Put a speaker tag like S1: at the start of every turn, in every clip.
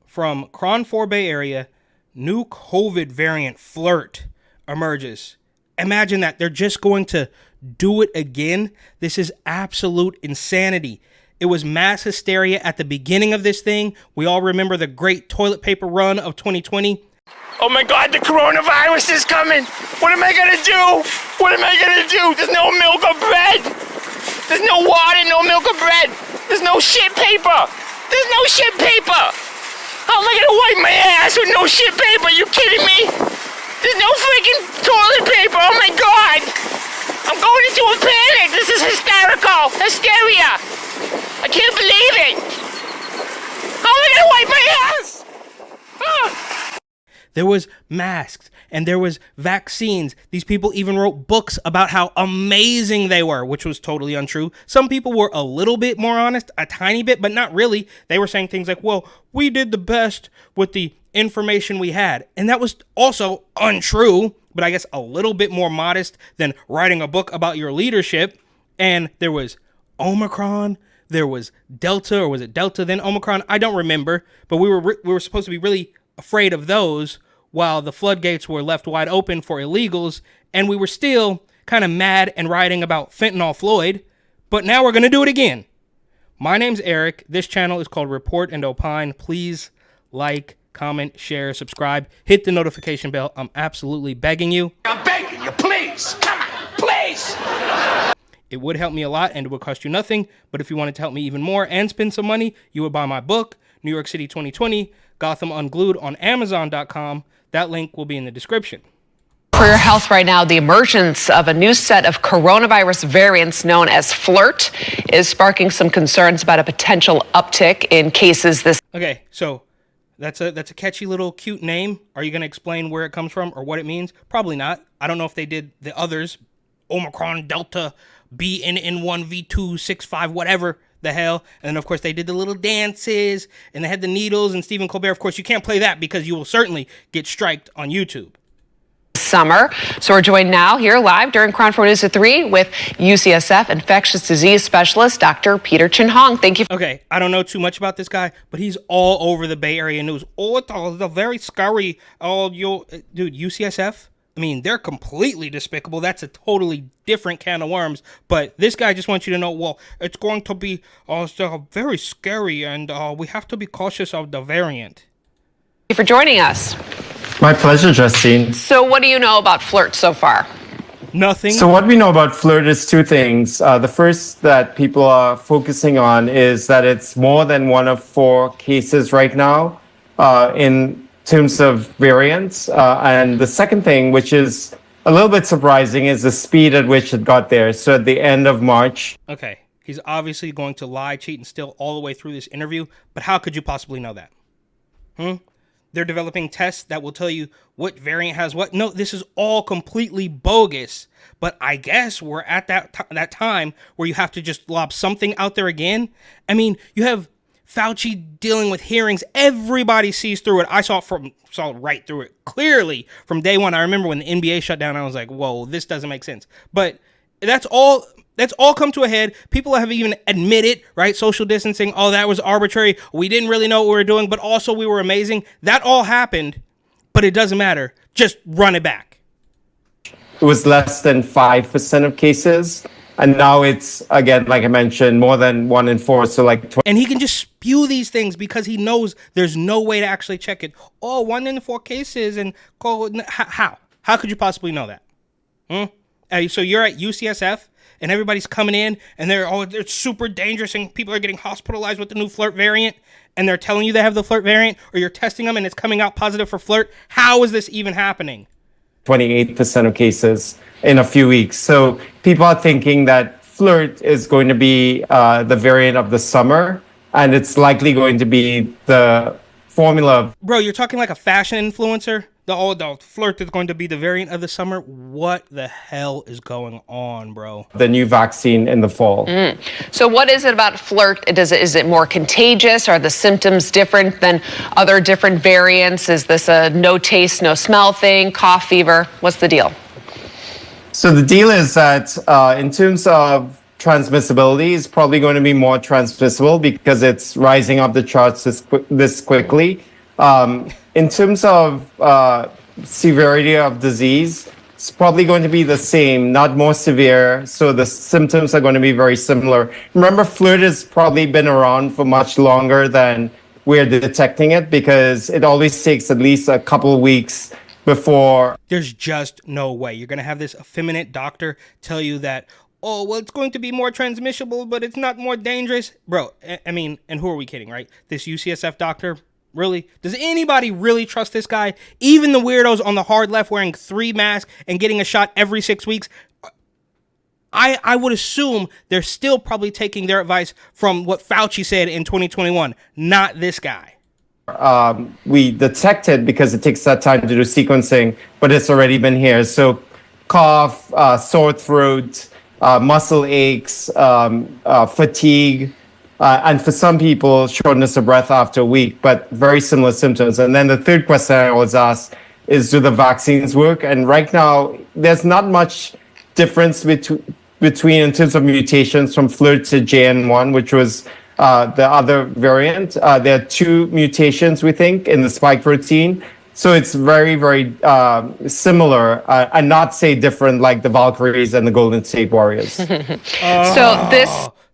S1: from Cron 4 Bay Area, new COVID variant flirt emerges. Imagine that. They're just going to do it again. This is absolute insanity. It was mass hysteria at the beginning of this thing. We all remember the great toilet paper run of 2020.
S2: Oh my God, the coronavirus is coming. What am I gonna do? What am I gonna do? There's no milk or bread. There's no water, no milk or bread. There's no shit paper. There's no shit paper. How am I gonna wipe my ass with no shit paper? You kidding me? There's no freaking toilet paper. Oh my God. I'm going into a panic. This is hysterical. Hysteria. I can't believe it. How am I gonna wipe my ass? Ah.
S1: There was masks and there was vaccines. These people even wrote books about how amazing they were, which was totally untrue. Some people were a little bit more honest, a tiny bit, but not really. They were saying things like, well, we did the best with the information we had. And that was also untrue, but I guess a little bit more modest than writing a book about your leadership. And there was Omicron. There was Delta, or was it Delta then Omicron? I don't remember, but we were supposed to be really afraid of those, while the floodgates were left wide open for illegals, and we were still kind of mad and writing about fentanyl Floyd, but now we're going to do it again. My name's Eric. This channel is called Report and Opine. Please like, comment, share, subscribe, hit the notification bell. I'm absolutely begging you.
S2: I'm begging you, please. Come on, please.
S1: It would help me a lot and it would cost you nothing, but if you wanted to help me even more and spend some money, you would buy my book, New York City 2020, Gotham Unglued, on Amazon.com. That link will be in the description.
S3: For your health right now, the emergence of a new set of coronavirus variants known as flirt is sparking some concerns about a potential uptick in cases this.
S1: Okay, so that's a catchy little cute name. Are you going to explain where it comes from or what it means? Probably not. I don't know if they did the others, Omicron, Delta, BNN1, V2, 65, whatever the hell. And then, of course, they did the little dances and they had the needles and Stephen Colbert. Of course, you can't play that because you will certainly get striked on YouTube.
S3: Summer. So we're joined now here live during Crown 4 News at 3 with UCSF infectious disease specialist, Dr. Peter Chin-Hong. Thank you.
S1: Okay, I don't know too much about this guy, but he's all over the Bay Area news. Oh, it's very scary. Oh, dude, UCSF? I mean, they're completely despicable. That's a totally different can of worms. But this guy just wants you to know, well, it's going to be very scary, and we have to be cautious of the variant.
S3: Thank you for joining us.
S4: My pleasure, Justine.
S3: So what do you know about flirt so far?
S1: Nothing.
S4: So what we know about flirt is two things. The first that people are focusing on is that it's more than one of 4 cases right now in terms of variants. And the second thing, which is a little bit surprising, is the speed at which it got there. So at the end of March.
S1: Okay, he's obviously going to lie, cheat, and steal all the way through this interview, but how could you possibly know that? They're developing tests that will tell you what variant has what. No, this is all completely bogus. But I guess we're at that time where you have to just lob something out there again. I mean, you have Fauci dealing with hearings. Everybody sees through it. I saw right through it clearly from day one. I remember when the NBA shut down, I was like, whoa, this doesn't make sense. But that's all come to a head. People have even admitted, right? Social distancing. Oh, that was arbitrary. We didn't really know what we were doing, but also we were amazing. That all happened, but it doesn't matter. Just run it back.
S4: It was less than 5% of cases. And now it's, again, like I mentioned, more than 1 in 4. So like 20.
S1: And he can just spew these things because he knows there's no way to actually check it. Oh, 1 in 4 cases. And how could you possibly know that? So you're at UCSF and everybody's coming in and they're super dangerous and people are getting hospitalized with the new flirt variant and they're telling you they have the flirt variant, or you're testing them and it's coming out positive for flirt. How is this even happening?
S4: 28% of cases in a few weeks. So people are thinking that flirt is going to be the variant of the summer, and it's likely going to be the formula.
S1: Bro, you're talking like a fashion influencer? The flirt is going to be the variant of the summer? What the hell is going on, bro?
S4: The new vaccine in the fall.
S3: So what is it about flirt? Is it more contagious? Are the symptoms different than other different variants? Is this a no taste, no smell thing, cough, fever? What's the deal?
S4: So the deal is that in terms of transmissibility, it's probably going to be more transmissible because it's rising up the charts this quickly. In terms of severity of disease, it's probably going to be the same, not more severe. So the symptoms are going to be very similar. Remember, flirt has probably been around for much longer than we're detecting it because it always takes at least a couple of weeks before.
S1: There's just no way you're going to have this effeminate doctor tell you that, oh, well, it's going to be more transmissible, but it's not more dangerous. Bro, I mean, and who are we kidding, right? This UCSF doctor, really? Does anybody really trust this guy? Even the weirdos on the hard left wearing 3 masks and getting a shot every 6 weeks? I would assume they're still probably taking their advice from what Fauci said in 2021, not this guy.
S4: We detect it because it takes that time to do sequencing, but it's already been here. So cough, sore throat, muscle aches, fatigue, and for some people, shortness of breath after a week, but very similar symptoms. And then the third question I always ask is, do the vaccines work? And right now, there's not much difference between in terms of mutations from flirt to JN1, which was the other variant. There are 2 mutations, we think, in the spike protein. So it's very, very similar and not say different like the Valkyries and the Golden State Warriors.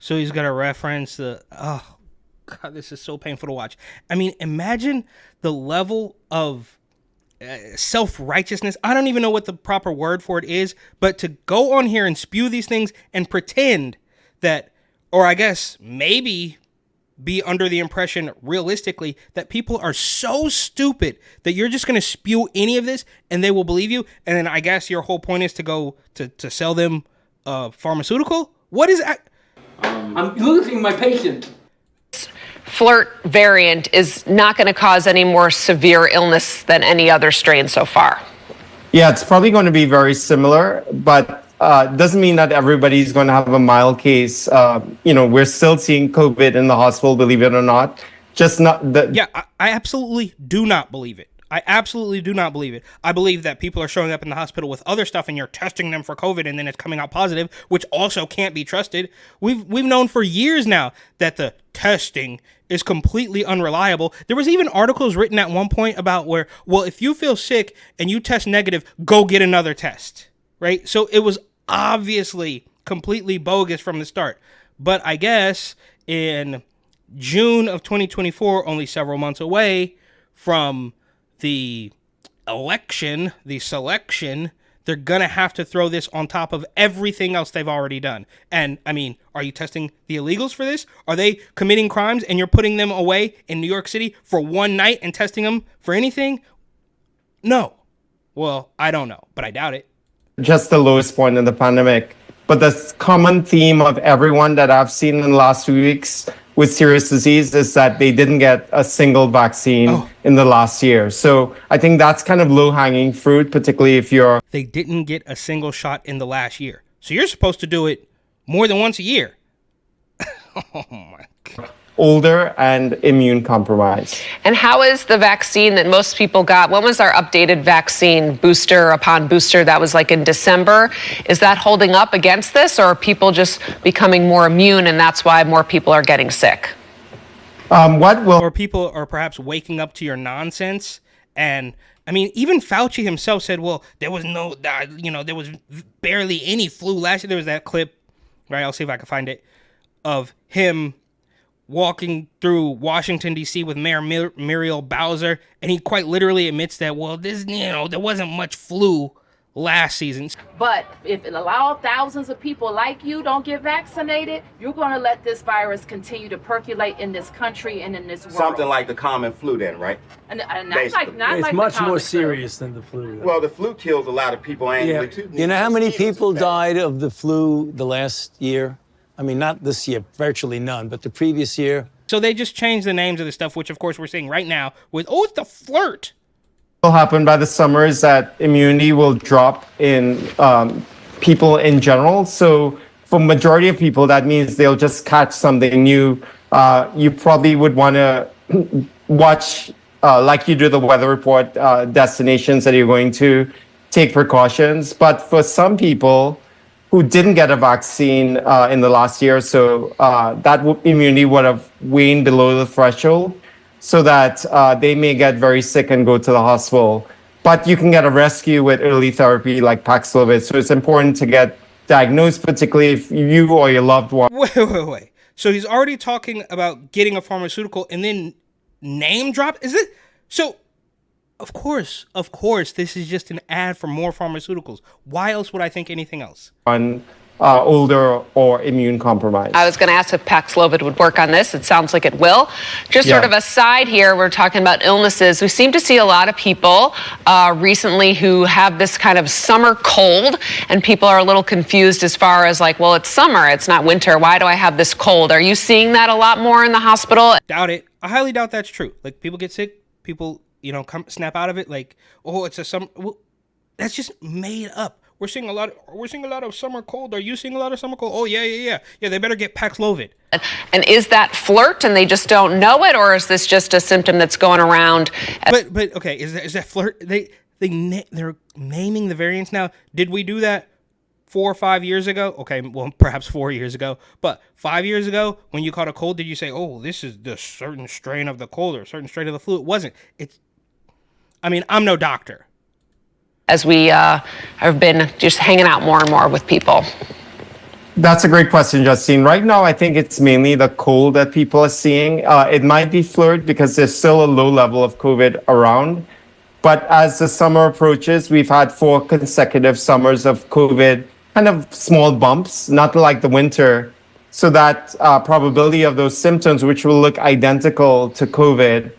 S1: So he's got a reference the, oh, God, this is so painful to watch. I mean, imagine the level of self-righteousness. I don't even know what the proper word for it is, but to go on here and spew these things and pretend that, or I guess maybe be under the impression realistically that people are so stupid that you're just going to spew any of this and they will believe you. And then I guess your whole point is to go to sell them pharmaceutical. What is that?
S5: I'm losing my patient.
S3: Flirt variant is not going to cause any more severe illness than any other strain so far.
S4: Yeah, it's probably going to be very similar, but doesn't mean that everybody's going to have a mild case. We're still seeing COVID in the hospital, believe it or not. Just not the.
S1: Yeah, I absolutely do not believe it. I absolutely do not believe it. I believe that people are showing up in the hospital with other stuff and you're testing them for COVID and then it's coming out positive, which also can't be trusted. We've known for years now that the testing is completely unreliable. There was even articles written at one point about where, well, if you feel sick and you test negative, go get another test, right? So it was obviously completely bogus from the start. But I guess in June of 2024, only several months away from the election, the selection, they're going to have to throw this on top of everything else they've already done. And, I mean, are you testing the illegals for this? Are they committing crimes and you're putting them away in New York City for one night and testing them for anything? No. Well, I don't know, but I doubt it.
S4: Just the lowest point in the pandemic. But the common theme of everyone that I've seen in the last few weeks with serious disease is that they didn't get a single vaccine in the last year. So I think that's kind of low-hanging fruit, particularly if you're...
S1: They didn't get a single shot in the last year. So you're supposed to do it more than once a year. Oh, my God.
S4: Older and immune compromised.
S3: And how is the vaccine that most people got? When was our updated vaccine booster upon booster? That was like in December. Is that holding up against this, or are people just becoming more immune and that's why more people are getting sick?
S1: Or people are perhaps waking up to your nonsense. And I mean, even Fauci himself said, well, there was there was barely any flu last year. There was that clip, right? I'll see if I can find it, of him walking through Washington, D.C. with Mayor Muriel Bowser, and he quite literally admits that, well, there wasn't much flu last season.
S6: But if it allows thousands of people like you don't get vaccinated, you're going to let this virus continue to percolate in this country and in this world.
S7: Something like the common flu then, right?
S6: And
S5: It's much more serious than the flu.
S7: Well, the flu kills a lot of people annually, too.
S8: You know how many people died of the flu the last year? I mean, not this year, virtually none, but the previous year.
S1: So they just changed the names of the stuff, which of course we're seeing right now with, it's the flirt.
S4: What will happen by the summer is that immunity will drop in people in general. So for majority of people, that means they'll just catch something new. You probably would want to watch, like you do the weather report, destinations that you're going to, take precautions. But for some people who didn't get a vaccine in the last year, so that immunity would have waned below the threshold. so that they may get very sick and go to the hospital. But you can get a rescue with early therapy like Paxlovid. So it's important to get diagnosed, particularly if you or your loved one.
S1: Wait. So he's already talking about getting a pharmaceutical and then name drop? Is it? So, of course, this is just an ad for more pharmaceuticals. Why else would I think anything else?
S4: Older or immune compromised.
S3: I was going to ask if Paxlovid would work on this. It sounds like it will. Just sort of aside here, we're talking about illnesses. We seem to see a lot of people recently who have this kind of summer cold, and people are a little confused as far as like, well, it's summer, it's not winter. Why do I have this cold? Are you seeing that a lot more in the hospital?
S1: Doubt it. I highly doubt that's true. Like, people get sick, people, snap out of it like, oh, it's a summer. Well, that's just made up. We're seeing a lot of summer cold. Are you seeing a lot of summer cold? Oh, yeah. Yeah, they better get Paxlovid.
S3: And is that flirt and they just don't know it, or is this just a symptom that's going around?
S1: But okay, is that flirt? They're naming the variants now. Did we do that 4 or 5 years ago? Okay, well, perhaps 4 years ago. But 5 years ago, when you caught a cold, did you say, oh, this is the certain strain of the cold or a certain strain of the flu? It wasn't. I'm no doctor.
S3: As we have been just hanging out more and more with people?
S4: That's a great question, Justine. Right now, I think it's mainly the cold that people are seeing. It might be flirt because there's still a low level of COVID around. But as the summer approaches, we've had 4 consecutive summers of COVID, kind of small bumps, not like the winter. So that probability of those symptoms, which will look identical to COVID,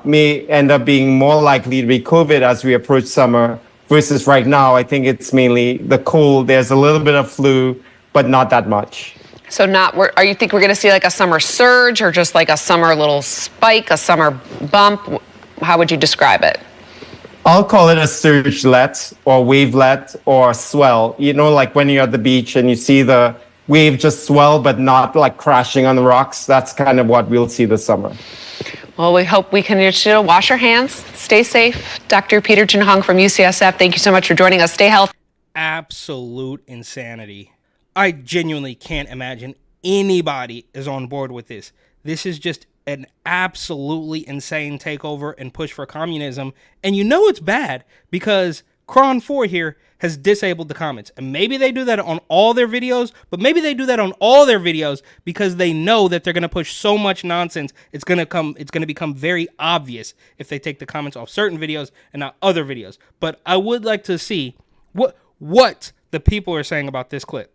S4: may end up being more likely to be COVID as we approach summer. Versus right now, I think it's mainly the cold. There's a little bit of flu, but not that much.
S3: So are you think we're going to see like a summer surge or just like a summer little spike, a summer bump? How would you describe it?
S4: I'll call it a surgelet or wavelet or swell. Like when you're at the beach and you see the wave just swell, but not like crashing on the rocks. That's kind of what we'll see this summer.
S3: Well, we hope we can wash our hands, stay safe. Dr. Peter Jin-Hung from UCSF, thank you so much for joining us. Stay healthy.
S1: Absolute insanity. I genuinely can't imagine anybody is on board with this. This is just an absolutely insane takeover and push for communism. And it's bad because Cron 4 here has disabled the comments. And maybe they do that on all their videos, but maybe they do that on all their videos because they know that they're going to push so much nonsense. It's going to become very obvious if they take the comments off certain videos and not other videos. But I would like to see what the people are saying about this clip.